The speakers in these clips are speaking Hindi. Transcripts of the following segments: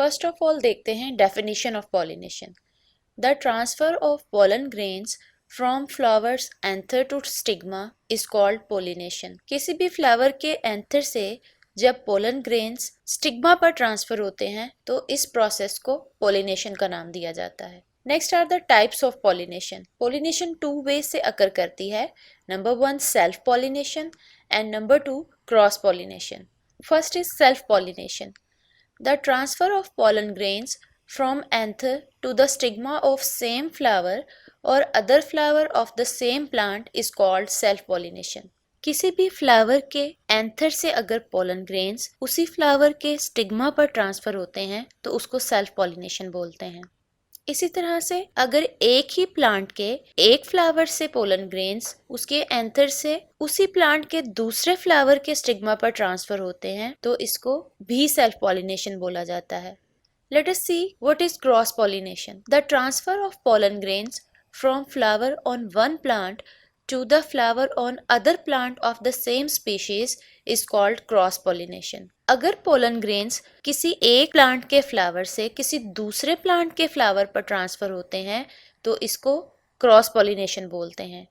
फर्स्ट ऑफ ऑल देखते हैं definition of pollination. The transfer of pollen grains from flowers anther to stigma is called pollination. किसी भी फ्लावर के एंथर से जब पोलन ग्रेन्स स्टिग्मा पर ट्रांसफर होते हैं तो इस प्रोसेस को पोलिनेशन का नाम दिया जाता है। Next are the types of pollination. Pollination 2 ways से अकर करती है। Number 1 self pollination and number 2 cross pollination. First is self pollination. The transfer of pollen grains from anther to the stigma of same flower or other flower of the same plant is called self-pollination. किसी भी फ्लावर के एंथर से अगर पोलन ग्रेन्स उसी फ्लावर के स्टिग्मा पर ट्रांसफर होते हैं तो उसको सेल्फ पॉलिनेशन बोलते हैं। इसी तरह से अगर एक ही प्लांट के एक फ्लावर से पोलन ग्रेन्स उसके एंथर से उसी प्लांट के दूसरे फ्लावर के स्टिग्मा पर ट्रांसफर होते हैं तो इसको भी सेल्फ पॉलिनेशन बोला जाता है। Let us see what is cross pollination. The transfer of pollen grains from flower on one plant to the flower on other plant of the same species is called cross pollination. अगर पोलन ग्रेन्स किसी एक प्लांट के फ्लावर से किसी दूसरे प्लांट के फ्लावर पर ट्रांसफर होते हैं तो इसको क्रॉस पॉलिनेशन बोलते हैं।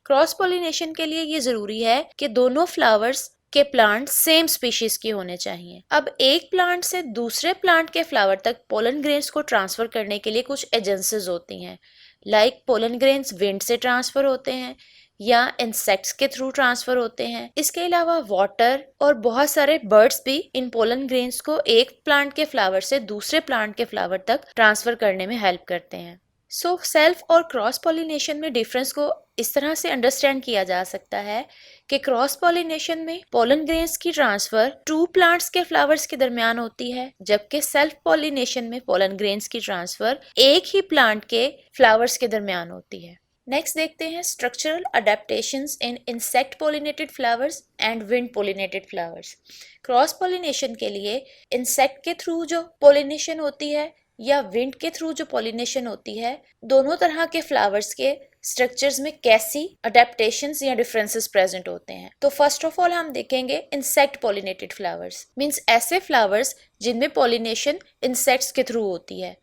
क्रॉस पॉलिनेशन के लिए ये जरूरी है कि दोनों फ्लावर्स के प्लांट सेम स्पीशीज के होने चाहिए। अब एक प्लांट से दूसरे प्लांट के फ्लावर तक पोलन ग्रेन्स को ट्रांसफर करने के लिए कुछ एजेंसीज होती हैं। लाइक पोलन ग्रेन्स विंड से ट्रांसफर होते हैं या इंसेक्ट्स के थ्रू ट्रांसफर होते हैं। इसके अलावा वाटर और बहुत सारे बर्ड्स भी इन पोलन ग्रेन्स को एक प्लांट के फ्लावर से दूसरे प्लांट के फ्लावर तक ट्रांसफर करने में हेल्प करते हैं। सो सेल्फ और क्रॉस पॉलिनेशन में डिफरेंस को इस तरह से अंडरस्टैंड किया जा सकता है कि क्रॉस पॉलिनेशन में पोलन ग्रेन्स की ट्रांसफर 2 प्लांट्स के फ्लावर्स के दरमियान होती है, जबकि सेल्फ पॉलिनेशन में पोलन ग्रेन्स की ट्रांसफर एक ही प्लांट के फ्लावर्स के दरमियान होती है। नेक्स्ट देखते हैं structural adaptations in insect pollinated flowers and wind pollinated flowers. Cross pollination के लिए इंसेक्ट के थ्रू जो पॉलिनेशन होती है या विंड के थ्रू जो पॉलिनेशन होती है, दोनों तरह के फ्लावर्स के स्ट्रक्चर्स में कैसी अडेप्टेशंस या डिफरेंसेस प्रेजेंट होते हैं। तो फर्स्ट ऑफ ऑल हम देखेंगे इंसेक्ट पॉलिनेटेड फ्लावर्स, मींस ऐसे फ्लावर्स जिनमें पॉलिनेशन इंसेक्ट्स के थ्रू होती है।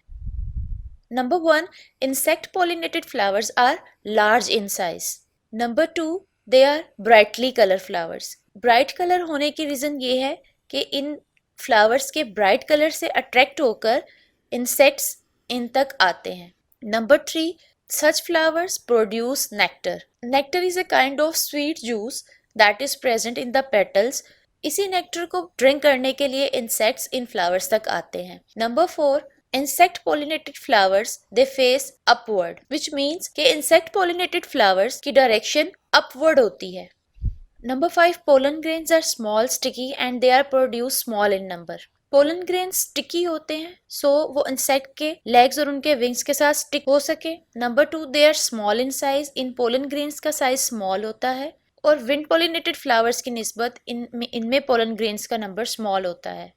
Number 1 insect pollinated flowers are large in size. Number 2 they are brightly colour flowers. Bright colour होने की रीजन ये है कि इन फ्लावर्स के ब्राइट कलर से अट्रैक्ट होकर इंसेक्ट्स इन तक आते हैं। Number 3 such flowers produce nectar. Nectar is a kind of sweet juice that is present in the petals. इसी नेक्टर को ड्रिंक करने के लिए इंसेक्ट्स इन फ्लावर्स तक आते हैं। Number 4 insect pollinated flowers they face upward, which means कि insect pollinated flowers की डायरेक्शन upward होती है। नंबर 5 pollen grains are small, sticky and they are produced small in number. Pollen grain sticky होते हैं सो वो इंसेक्ट के लेग्स और उनके विंग्स के साथ स्टिक हो सके। Number 2 they are small in size. इन पोलन ग्रेन्स का साइज स्मॉल होता है और विंड पॉलिनेटेड फ्लावर्स की निस्बत इनमें पोलन ग्रेन्स का नंबर स्मॉल होता है।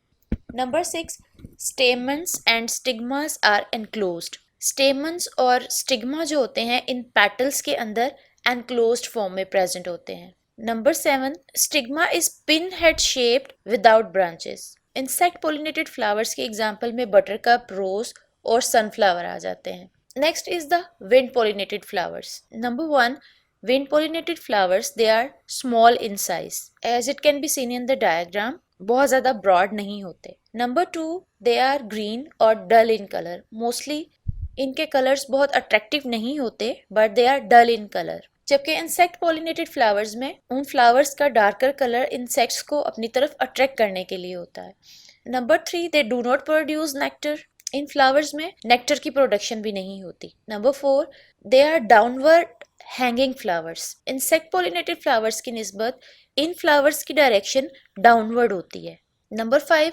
Number 6 stamens and stigmas are enclosed. Stamens और स्टिग्मा जो होते हैं इन पेटल्स के अंदर एनक्लोज्ड फॉर्म में प्रेजेंट होते हैं। Number 7 stigma is pin head shaped without branches. Insect pollinated flowers के एग्जाम्पल में बटरकप, रोज और सनफ्लावर आ जाते हैं। Next is the wind pollinated flowers. Number 1 wind pollinated flowers they are small in size as it can be seen in the diagram, बहुत ज्यादा ब्रॉड नहीं होते। नंबर 2 दे आर ग्रीन और डल इन कलर। मोस्टली इनके कलर्स बहुत अट्रैक्टिव नहीं होते but they are dull in colour. जबकि इंसेक्ट पॉलिनेटेड फ्लावर्स में उन फ्लावर्स का डार्कर कलर इंसेक्ट्स को अपनी तरफ अट्रैक्ट करने के लिए होता है। Number 3 they do not produce nectar. इन फ्लावर्स में नेक्टर की प्रोडक्शन भी नहीं होती। Number 4 they are downward hanging flowers. Insect pollinated flowers की निस्बत इन फ्लावर्स की डायरेक्शन डाउनवर्ड होती है। नंबर 5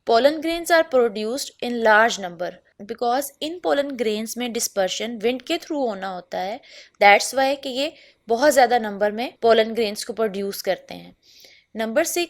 pollen grains are produced in large number because इन पोलन ग्रेन्स में डिस्पर्शन विंड के थ्रू होना होता है। दैट्स वाई कि ये बहुत ज़्यादा नंबर में पोलन ग्रेन्स को प्रोड्यूस करते हैं। Number 6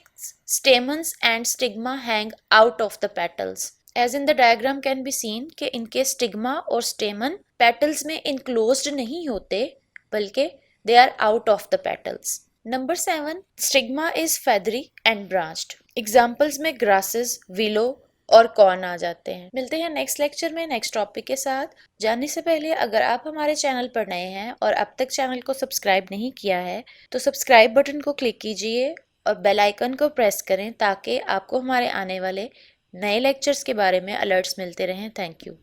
stamens and stigma hang out of the petals. As in the diagram can be seen कि इनके स्टिग्मा और स्टेमन पेटल्स में इनक्लोज्ड नहीं होते बल्कि they are out of the petals. Number 7 stigma is feathery and branched. Examples में ग्रासेस, विलो और कौन आ जाते हैं। मिलते हैं नेक्स्ट लेक्चर में नेक्स्ट टॉपिक के साथ। जाने से पहले अगर आप हमारे चैनल पर नए हैं और अब तक चैनल को सब्सक्राइब नहीं किया है तो सब्सक्राइब बटन को क्लिक कीजिए और बेल आइकन को प्रेस करें ताकि आपको हमारे आने वाले नए लेक्चर्स के बारे में अलर्ट्स मिलते रहें। Thank you.